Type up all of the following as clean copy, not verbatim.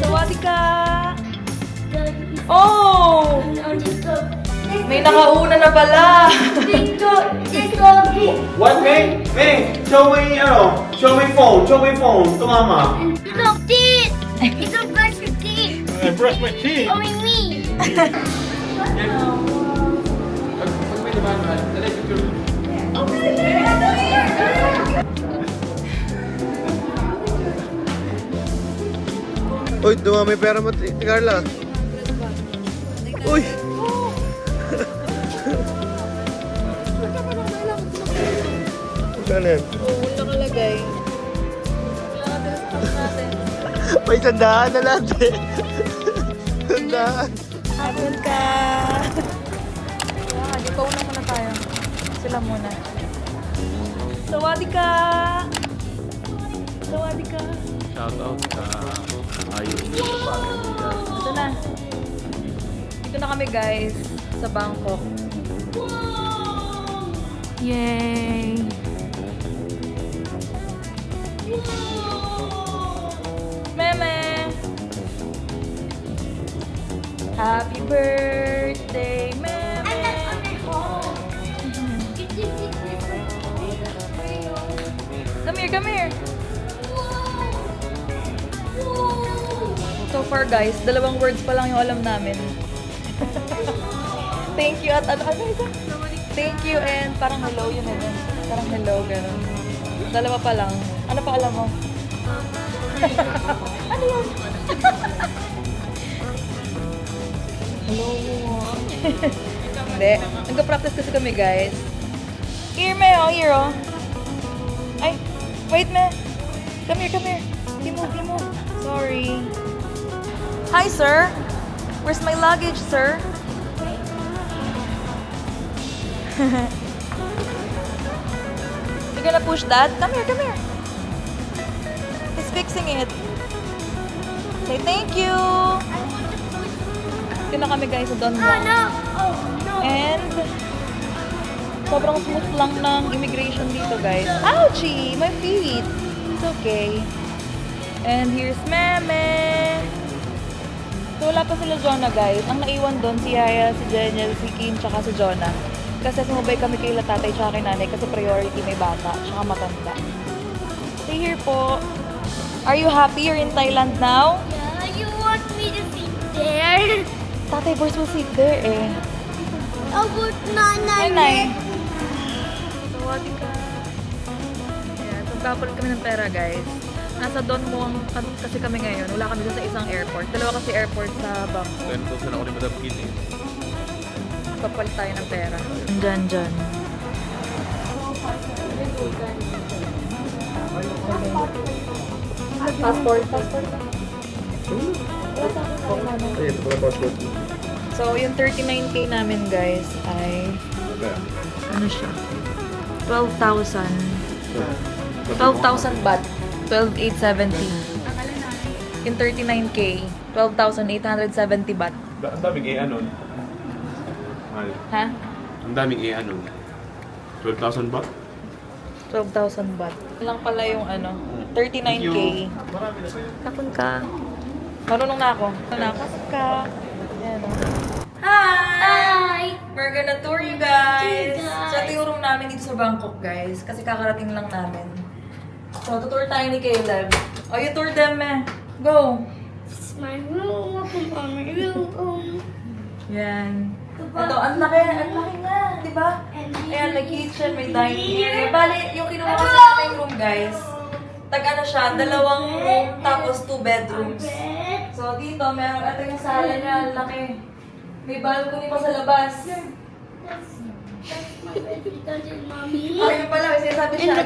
Sawadika! Oh! May nakauna na pala! What, May? May, show me, show me phone to mama. Look, teeth! It's a brush your teeth! I brush my teeth. Oh, me! Uy, dumami pera mo, Carla. Uy! Ano yan? Oo, nakalagay. Wala natin sa taas natin. May sandaan na lang, eh. Sandaan. Hapon ka! Di pa una muna tayo. Sila muna. Sawadika! Sawadika! Shoutout sa ayun. Ito na. Dito na kami guys. Sa Bangkok. Yay! Meme! Happy birthday, Meme! I'm not on my home. Come here, come here! So far guys, dalawang words pa lang yung alam namin. Thank you at ano isa? Thank you and parang hello yun eh. Parang hello, gano'n. Dalawa pa lang. Ano pa alam mo? Ano yun? Hello. Hindi. Nagka-practice kasi kami guys. Here me oh, here oh. Ay, wait me. Come here, come here. Timo. Sorry. Hi, sir. Where's my luggage, sir? You're gonna push that? Come here, come here. He's fixing it. Say thank you. Ito na kami guys sa Don Juan. No! Oh, no! And sobrang smooth lang ng immigration dito guys. Ouchie! My feet! It's okay. And here's Meme! So wala pa sila Jonah guys. Ang naiwan doon si Yaya, si Jeniel, si Kim, tsaka si Jonah. Kasi sumubay kami kay tatay tsaka kay nanay kasi priority may bata tsaka matanda. Stay here po. Are you happy you're in Thailand now? Yeah, you want me to sit there? Tatay boys will sit there eh. Oh, but nanay. Nanay! Sawadee ka. Ayan, so kapalit kami ng pera guys. Nasa Don Muang kasi kami ngayon. Wala kami dun sa isang airport. Dalawa kasi airport sa Bangkok. Pero doon ako ni Madam Kim eh. Papalit tayo ng pera. Dyan. Passport. Ay, ito pala passport. So, yung 39K namin guys ay ano siya? 12,000. 12,000 baht. 12,870. Yung 39K, 12,870 baht. Ang daming A nun. Ha? Ang daming A nun. 12,000 baht? 12,000 baht. Lang pala yung ano, 39K. Kapon ka. Marunong na ako. Kapon ka. Ayan o. Hi! We're gonna tour you guys. So, ito yung room namin dito sa Bangkok, guys. Kasi kakarating lang namin. So, tutour tayo ni Caleb. Oh, you tour them, eh. Go! It's my room. Welcome to my room. Yan. Ito, ang laki nga, di ba? Ayan, may kitchen, may dining area. Bali, yung kinuha kasi namin room, guys. Tag-ano siya, 2 room, tapos 2 bedrooms. So, dito, meron, ito yung sala niya, ang laki. May balcony pa sa labas. That's my bedroom. That's it, mommy. Oh, yun pala, may sinasabi siya.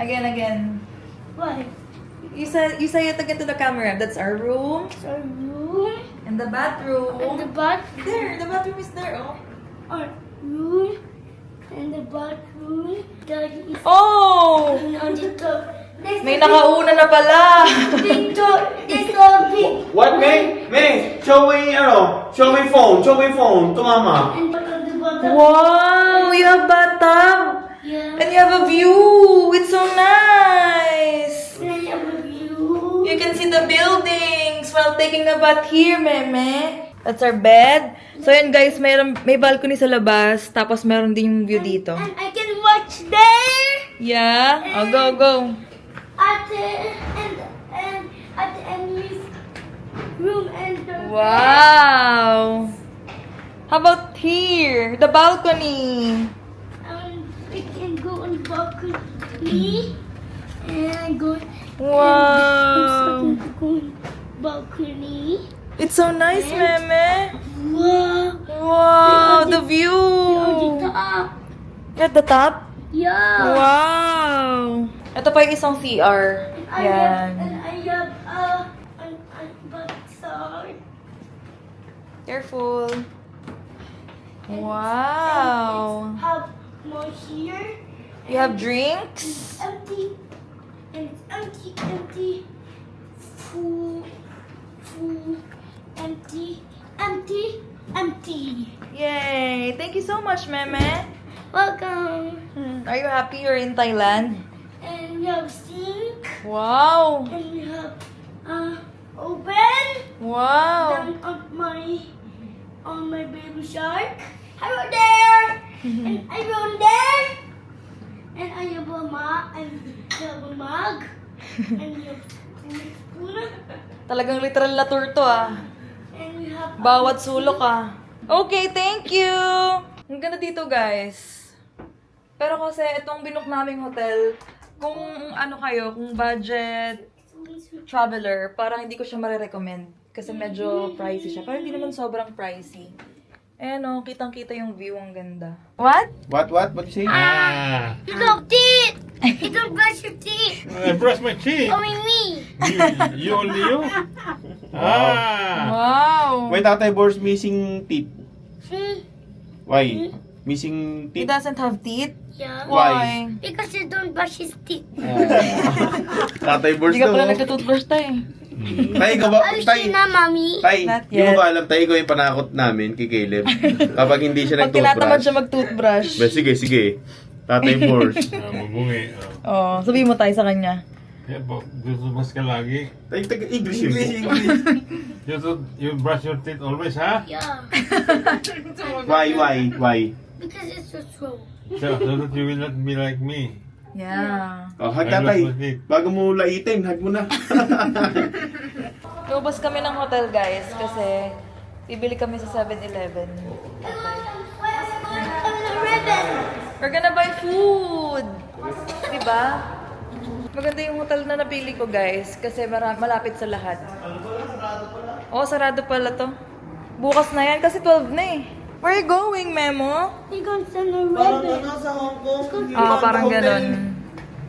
Again. What? You say it again to the camera. That's our room. It's our room. And the bathroom. And the bathroom. There, the bathroom is there, oh. Our room. And the bathroom. That is Oh! on the top. May nakauna na pala. Big door. It's so big. What, May? May, show me phone to mama. And on the bottom. Wow! You have bathtub! Yeah. And you have a view! it's so nice! And I have a view. You can see the buildings while taking a bath here, meme. That's our bed. So yan guys, may balcony sa labas, tapos meron din yung view dito. And I can watch there. Yeah? Oh, go. At the enemy's room and the Wow! How about here? The balcony. we can go on balcony and go. Wow! Go on balcony. It's so nice, meme. Wow. Wow, the On view. the top. At the top? Yeah. Wow! Ito pa yung isang CR. Yan. And I have a backside. Careful. Wow. Have more here. You have drinks? Empty. And it's empty. Full. Empty. Yay! Thank you so much, meme. Welcome. Are you happy you're in Thailand? And we have sink. Wow! And we have open. Wow! Down on my baby shark. Hello there. And I run there. And I have a mug. And we have a mug. And we have spoon. Talagang literal na tour to ah. And we have Bawat sulok ah. Okay, thank you! Ang ganda dito guys. Pero kasi itong binook naming hotel, kung ano kayo, kung budget traveler, parang hindi ko siya marirecommend. Kasi medyo pricey siya. Pero hindi naman sobrang pricey. Ayan o, kitang-kita yung view, ang ganda. What? What you say? You don't teeth. You don't brush your teeth. I brush my teeth. Only me. You only you? Ah. Wow! Why Tatay Boris missing teeth? See? Why? Missing He teeth? doesn't have teeth? Yeah. Why? Because you don't brush his teeth. Tatay Boris Hindi ka to. pala nagtutoothbrush tayo. Tay, ka ba? Ayos Tay, na, mami. Tay, Not di mo yet. ba alam, Tay, ikaw yung panakot namin kay Caleb. Kapag hindi siya Pag tinatamad nag-toothbrush. siya mag-toothbrush. Sige. Tatay Boris. Mabungi. Oh, sabihin mo tayo sa kanya. Gusto mas ka lagi. Tay, English yun. You brush your teeth always, ha? Yeah. Why? Because it's so slow. So that you will not be like me. Yeah. Oh, hag I na, Tay. brush my teeth. Bago mo laitin, hag mo na. Lumabas kami ng hotel, guys, kasi bibili kami sa 7-Eleven. We're gonna buy food! Diba? Maganda yung hotel na napili ko, guys, kasi malapit sa lahat. Oh, sarado pala to. Bukas na yan, kasi 12 na eh. Where are you going, Memo? We got some ribbon. sa Hong Kong. Ah, parang ganun.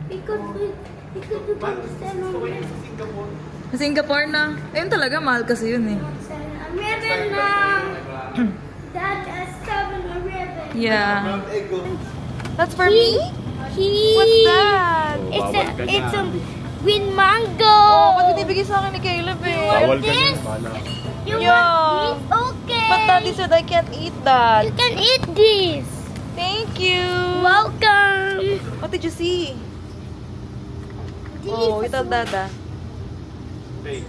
Because we got some ribbon. Sa Singapore na. Ayun talaga, mahal kasi yun eh. A ribbon now. That is 7 a ribbon. Yeah. That's for me? What's that? It's a green mango. Oh, ba't binibigay sa akin ni Caleb eh? Bawal ka This? dyan. You Yeah. want this? Okay. But Daddy said I can't eat that. You can eat this. Thank you. Welcome. What did you see? Oh, you tell Dada. Tay,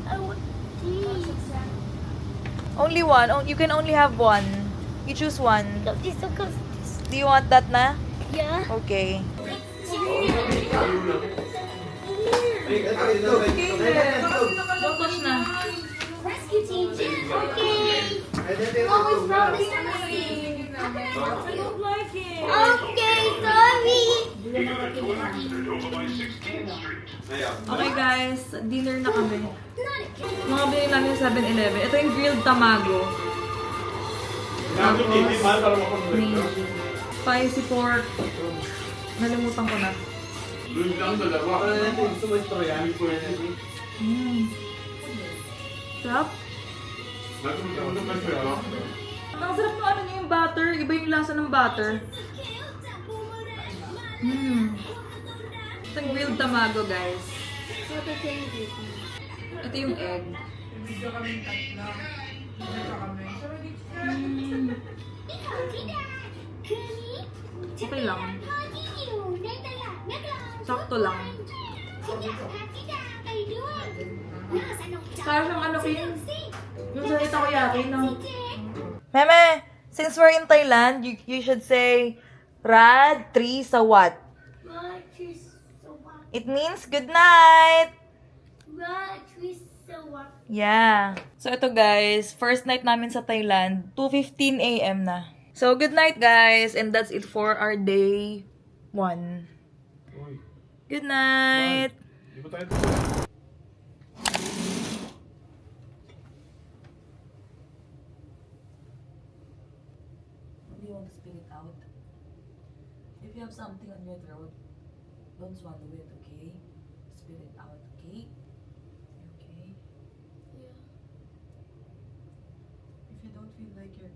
I want this. Only one. Oh, you can only have one. You choose one. Look, this, look, this. Do you want that na? Yeah. Okay. Don't touch na. Rescue team. Okay. Always promise everything. Okay, sorry. Okay guys, dinner na kami. Mga bili namin sa 7-Eleven. Ito yung grilled tamago. Spicy pork. Nalimutan ko na. Sarap. Ang sarap ng ano niya yung butter. Iba yung lasa ng butter. Ito yung grilled tamago, guys. Ito yung egg. Okay lang. Sakto lang. Para siyang ano, Kim? Yung sa takoyaki, no? Meme, since we're in Thailand, you should say Rad 3 sa what? It means good night! Yeah. So ito guys, first night namin sa Thailand, 2:15 a.m. na. So good night guys, and that's it for our day 1. Good night! Di ba tayo? Do you want to spit it out? If you have something on your throat, don't swallow it, okay? Spit it out, okay? Okay? Yeah. If you don't feel like you're...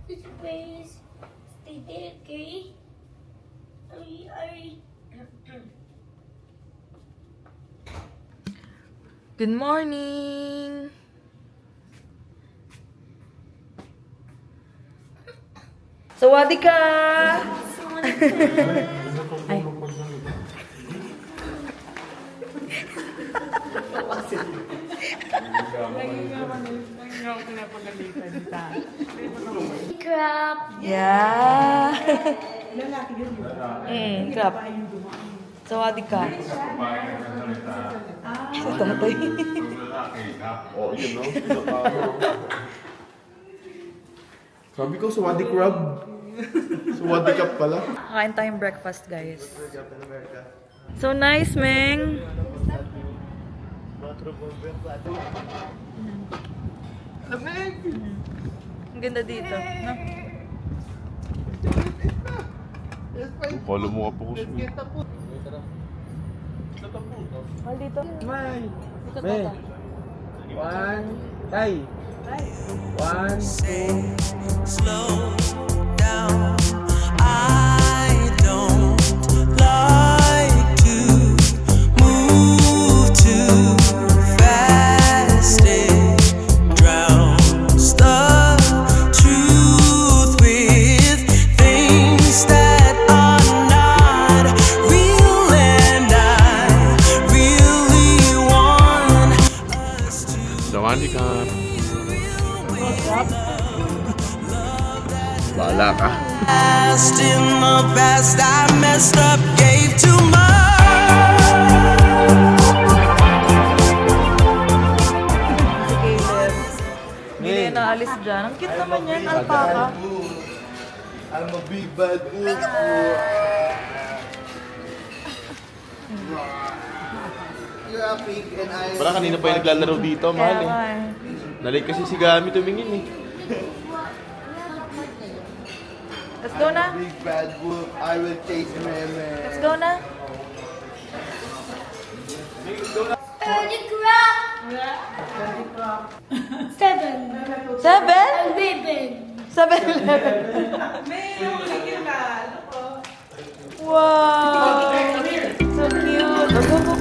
This face, stay there, okay? Good morning! Sawadika! Ay. Crap. Yeah! Crap. Sawadika. Sa tatay. Oh, yun no? Sabi ko, Swadi Crab. Swadi Cup pala. Kain tayong breakfast, guys. So nice, Meng! Ang ganda dito. No? Follow mo ka po ko. Mahal dito. May. Dito May. tata. 1, tay. 1, 2. Slow down. I don't like to move too fast. It drowns the truth with things that are not real, and I really want us to. Swadi Cup. Bahala ka. Past in the past, I messed up, gave too much. Si Caleb. Hindi na naalis dyan. Ang cute naman yan, alpaca. I'm a big bad wolf. You're a pig and I... Parang kanina pa yung naglalaro dito, mahal Kaya eh. nga eh. Nalik kasi si Gami tumingin eh. Let's go na. Big bad wolf, I will chase Meme. Let's go na. The crap. 7. 7? I'm baby. 7-Eleven. Wow! So cute. Go, go, go.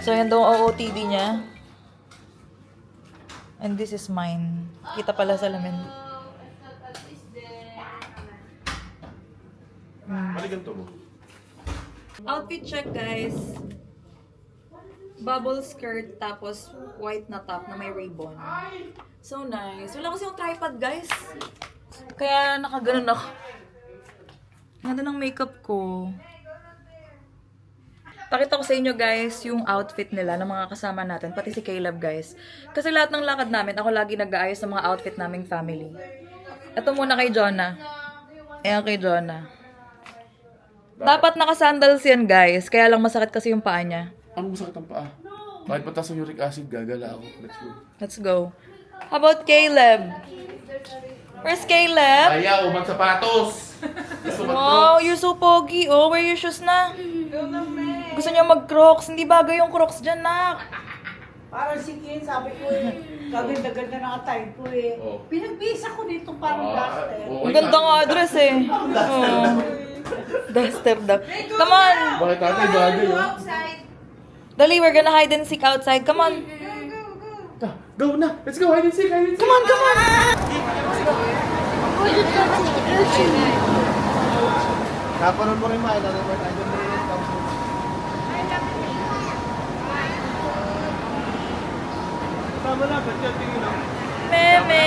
So, yan daw ang OOTD niya. And this is mine. Kita pala sa lamin. Ano ganito mo? Outfit check, guys. Bubble skirt, tapos white na top na may ribbon. So nice. Wala kasi yung tripod, guys. Kaya nakaganon ako. Ganda ng makeup ko. Pakita ko sa inyo guys yung outfit nila ng mga kasama natin, pati si Caleb guys. Kasi lahat ng lakad namin, ako lagi nag-aayos ng mga outfit naming family. Ito muna kay Jonah. Ayan kay Jonah. Dapat naka-sandals yan guys, kaya lang masakit kasi yung paa niya. Ano masakit ang paa? Kahit pataas ang uric acid, gagala ako. Let's go. Let's go. How about Caleb? Where's Caleb? Ayaw, magsapatos! Gusto Wow, you're so pogi. Oh, wear your shoes na. Gusto niya mag-crocs. Hindi bagay yung crocs dyan, nak. Parang si Ken, sabi ko eh. Kaganda-ganda ng atay ko eh. Pinagbisa ko dito parang duster. Ang ganda nga address eh. Oh. Duster daw. Come on! Bakit tatay bagay oh? Dali, we're gonna hide and seek outside. Come on. Go na! Let's go! Hide and seek! Hide and seek! Come on, come on! Napanood mo rin mga ilan naman. I don't know it. Tama na, ba't yan tingin lang? Meme!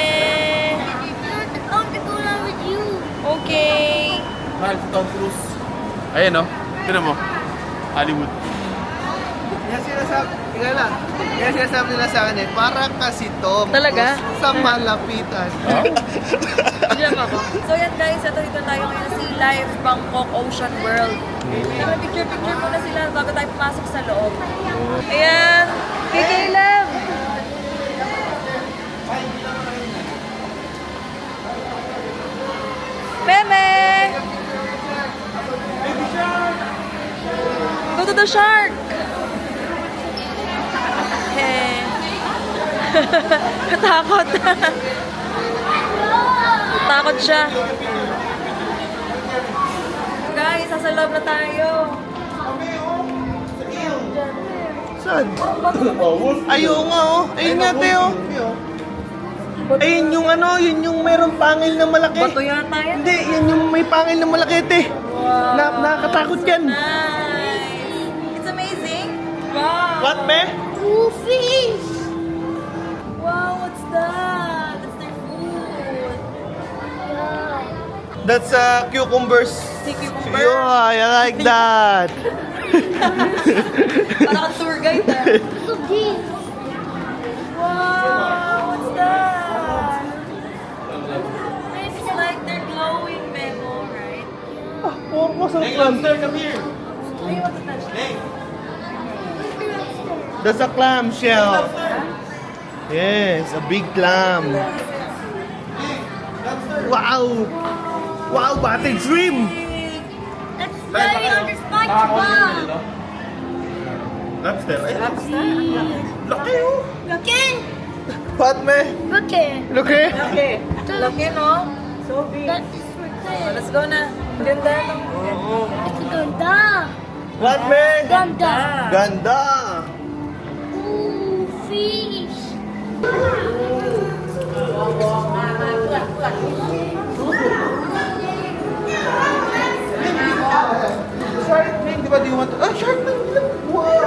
I want to go along with you. Okay. Mahal si Tom Cruise. Ayan oh. Tignan mo. Hollywood. Kaya sinasabi nila sa akin eh, parang kasi Tom Talaga? Cruise sa malapitan. Diyan ako. So yan guys, ito dito tayo ngayon sa Sea Life Bangkok Ocean World. Tara, picture muna sila bago tayo pumasok sa loob. Ayan! Kay Caleb! Meme! Go to the shark! Hey. Takot. Takot siya. Guys, nasa loob na tayo. Saan? Ayaw nga oh. Ayun nga Teo. Ayun yung ano, yun yung merong pangil na malaki. Bato yata yan. Hindi, yun yung may pangil na malaki te. Wow. Nakakatakot yan. Nice. It's amazing. Wow. What be? Goofies. Wow, what's that? That's their food. That's cucumbers. See cucumber? Yeah, I like that. Parang kang tour guide ah. So deep. Wow, what's that? It's like they're glowing memo, right? Hey, lobster, come here! Do you want to touch it? That's a clam shell. Yes, a big clam. Wow! Wow, battered shrimp! Let's play on the SpongeBob. Lobster. Ay, Laki oh! Look in. What me? Look in. Look eh! Laki, no? So big. That is for Oh, this. let's go na. Ganda no? It's ganda. What me? Ganda. Ganda! Ooh, fish. Shark Tank, di ba? Do you want to... Ah, Shark Tank! Wow!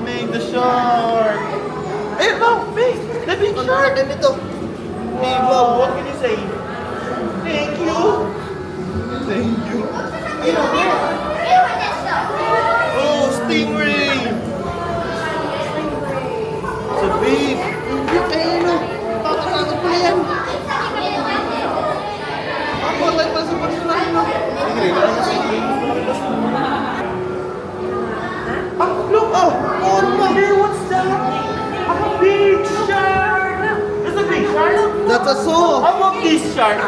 Make the shark! Ayun ba? Make! The big shark! Ano ito? Hey, Bob, what can you say? Thank you! Thank you. Oh, stingray! Sa big. Hindi kayo no. Takot pala yan. Ako like pa sa personal no. Ah, look! Oh! Oh, no! Hey, what's that? A big shark! That's a big shark! That's a zoo. How about this shark?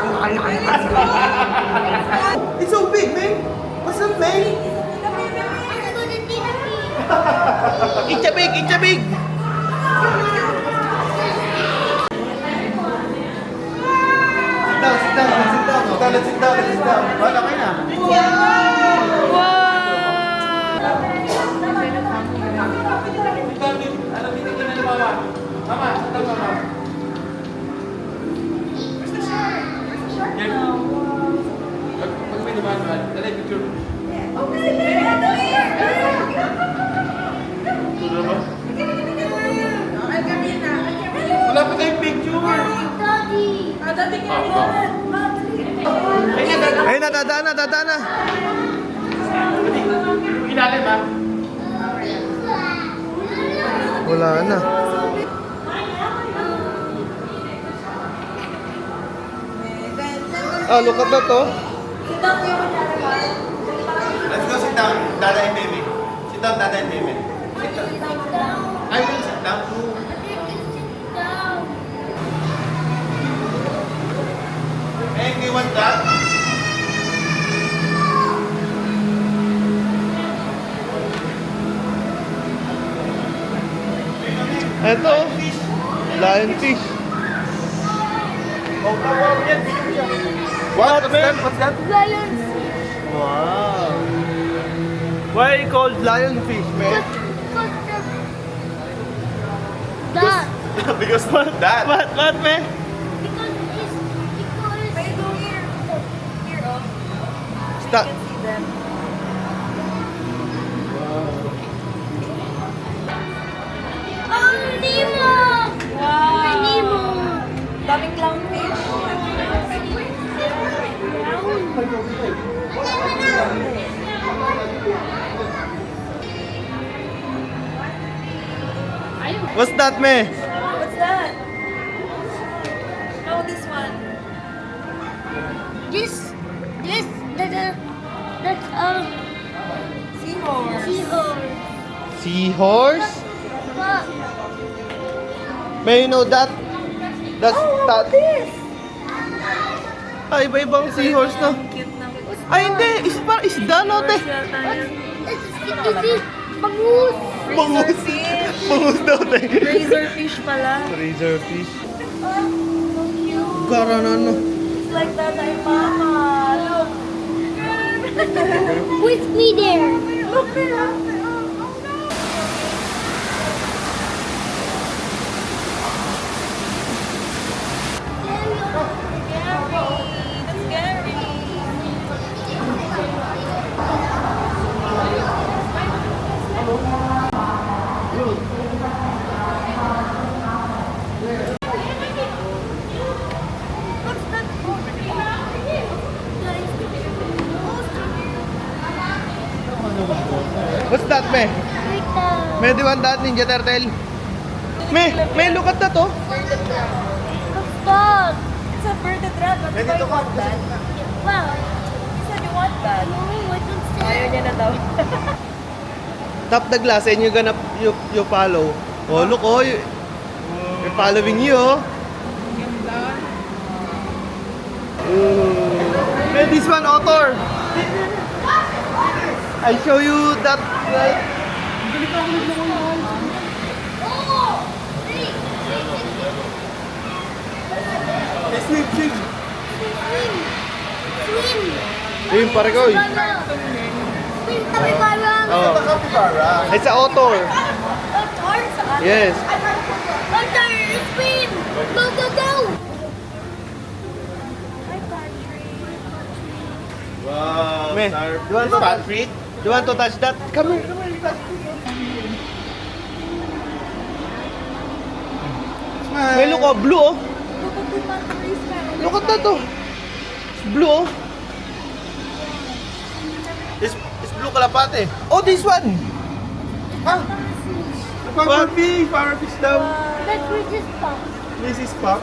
It's so big, man! What's that, man? It's a big, it's a big. Sit down, sit down, sit down. Let's sit down, let's sit down. Wala kayo na. Wala pa tayong picture. Daddy. Ay, nadadaan na, dadaan na. Ilalim ba? Wala na. Ah, look at that oh. Let's go sit down, Dada and Baby. Sit down, Dada and Baby. Sit down. I will sit down. Hey, do you want that? Lionfish. What? What's that? Lions. Wow. Why are you called lionfish, man? That. Because what? That. What, man? Because May go here. Here, oh. Stop. You can see them. Oh, Nemo! Wow! Nemo! Daming clownfish. What's that, man? What's that? No, this one. That's Seahorse. seahorse. Seahorse? What? May you know that? That's that. This! Ay, iba-ibang seahorse na. Cute na. Ay, hindi. Parang isda, no, te. Is it bangus? Razorfish. Bangus daw, te. Razorfish pala. Razorfish. So cute. Karan ano. It's like Tatay Mama. Look. With me there. Look there. That's scary. What's that, me? May do you want that, Ninja Turtle? May look at that, oh. What's that? It's a birded rabbit. Why you want that? Wow. You said you want that. No, I don't see Ayaw niya na daw. Tap the glass and you're gonna you follow. Oh, look, oh. You're following you, oh. Hey, this one, Otter. I show you that. Swim, swim. Swim. Ayun, pare ko, eh. Swim kami parang. Oh. Capybara. It's a otter. Yes. Otter, swim. Go, go, go. Wow. Me, you want to touch it? You want to touch that? Come here, come here. May look, oh, blue, oh. Look at that, oh. It's blue, oh. It's blue kalapate. Oh, this one. Ah, Powerfish. Powerfish daw. That's where this pop. This is Pop.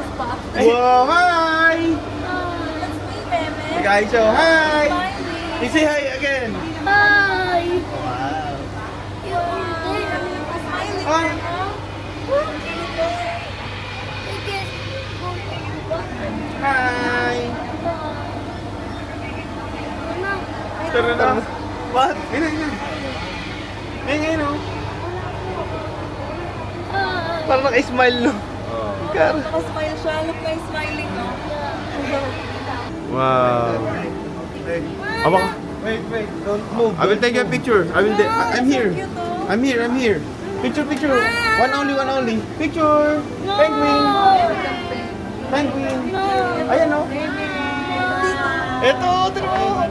Wow, hi. That's me, Meme. Guys, so hi. Smiling. You say hi again. Hi. Wow. Smiling. Hi. Hi. Tara na. What? Ayun na, ayun na. Ayun, ayun, oh. Parang naka-smile, no? Kar. Naka-smile siya. Look, may smiling, no? Wow. Wait, don't move. I will take a picture. I'm here. Cute, oh. I'm here, I'm here. Picture, picture. One only, one only. Picture. Penguin. Penguin. Ayan, oh. Ito, tira mo.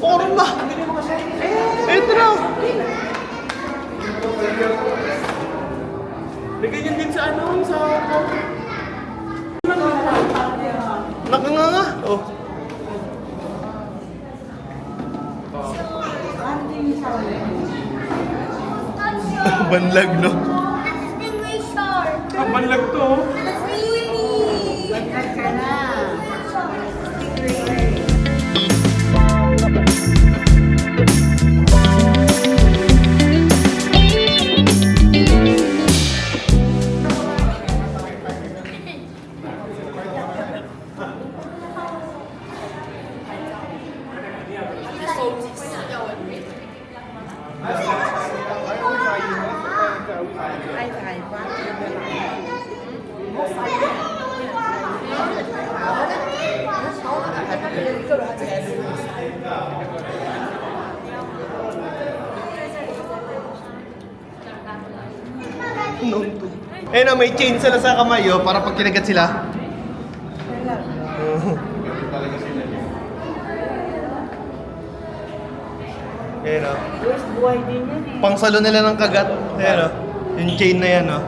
Oron ba? Ito na. May ganyan din sa ano, sa... Nakanganga. Oh. Banlag, no? Ang banlag to, oh. Stingray. Ayun, may chain sila sa kamay, oh, para pag kinagat sila. Ayun, oh. Buhay din yun eh. Pangsalo nila ng kagat. Ayun, oh. Yung chain na yan, oh.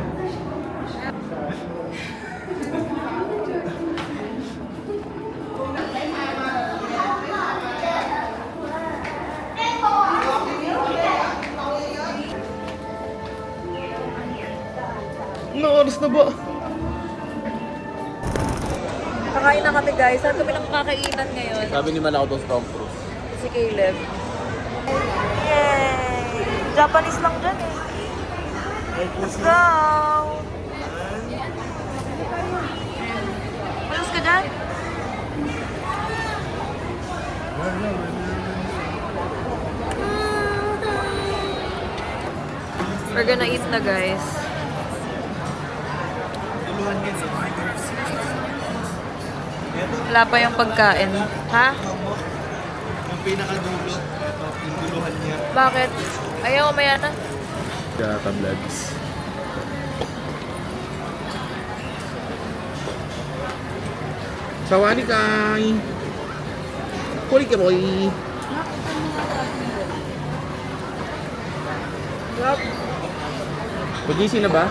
Ano oras na ba? Kakain na kami guys. Saan kami ng kakainan ngayon? Sabi ni Manako to Tom Cruise. Si Caleb. Yay! Japanese lang dyan eh. Let's go! Malas ka dyan? We're gonna eat na guys. Wala pa yung pagkain. Ha? Yung pinakadulo. Ito, yung duluhan niya. Bakit? Ayaw, umaya na. Gata vlogs. Sawani kai. Kuli ka boy. Pagising na ba?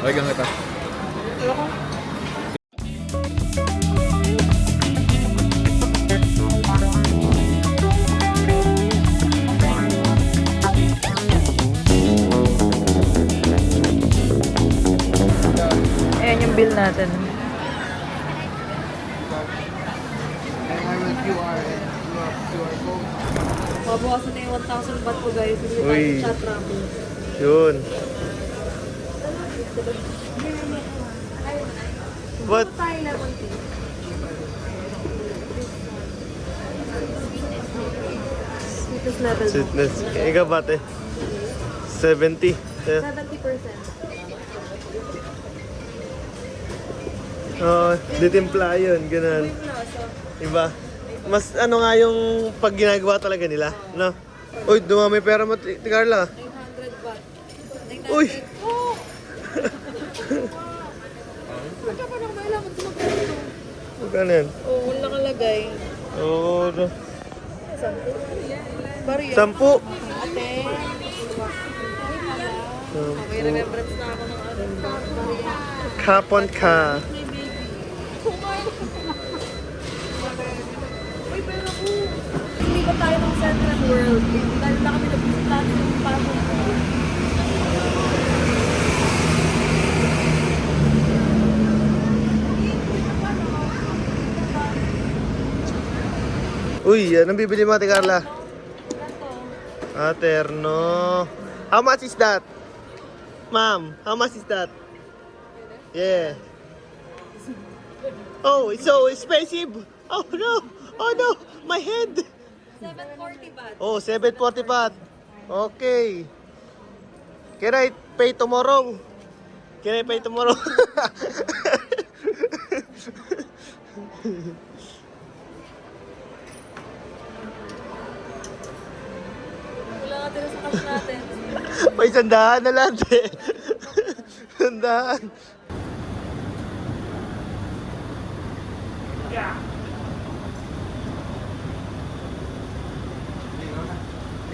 Okay, gang kita. Ayan yung bill natin. Mabawasan na yung 1,000 baht ko guys. Hindi tayo Uy. sa travel. Yun. What? Tayo level 2. Sweetness level 2. Sweetness. Ikaw bate? 70. Yeah. 70%. Oh, ditimpla yun, ganun. Iba. Mas ano nga yung pag ginagawa talaga nila, no? Uy, dumami pera mo, Carla. 900 baht. Uy! Magkano yan? Oo, wala nakalagay. Oo, no. Bari yan. 10. Ate. May remembrance na ako ng ano. Kapon ka. Hindi ba tayo ng Central World? Dahil na kami nag-visita ng Passion World. Uy, anong bibili mo, Ate Carla? Ah, terno. How much is that? Ma'am, how much is that? Yeah. Oh, it's so expensive. Oh no. Oh no, my head. 740 baht. Oh, 740 baht. Okay. Can I pay tomorrow? Can I pay tomorrow? Wala nga tira sa cash natin. May sandahan na lang, eh. Sandahan.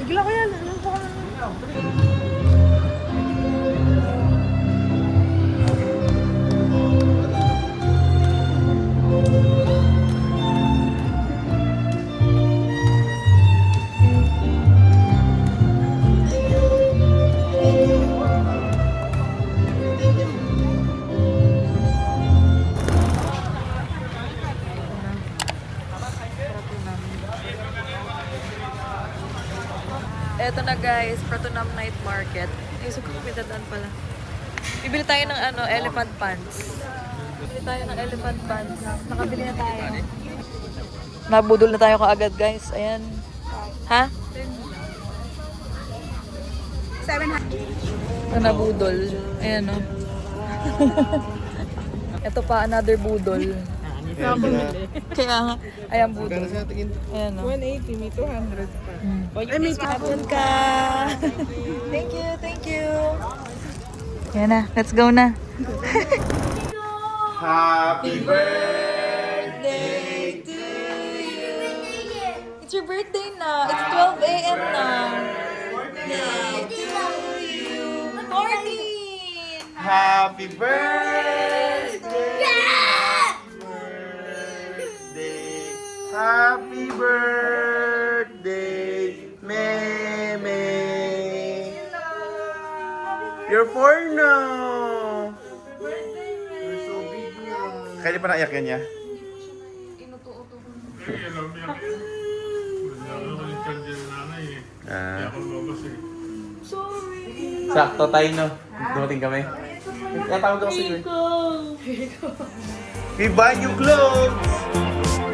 Bigla ko yan. Ano po ka Eto na guys, Pratunam Night Market. Ay, so kung pinadaan pala. Bibili tayo ng ano, elephant pants. Bibili tayo ng elephant pants. Nakabili na tayo. Nabudol na tayo kaagad guys. Ayan. Ha? 700. Ito na budol. Ayan o. Ito pa, another budol. Kaya nga, ayan budol. Kaya tingin. Ayan o. 180, may 200 pa. Ay, may tapon ka. Thank you, thank you. Yan na, let's go na. Happy Birthday to you. It's your birthday na. It's 12 a.m. na. Birthday to you. Morning! Happy birthday! Birthday! Happy birthday, Meme! You're 4 now! You're so big now. Kaya di pa naiyak yan niya? Sakto tayo, no? Dumating kami. Natawag ako siguro. We buy new clothes!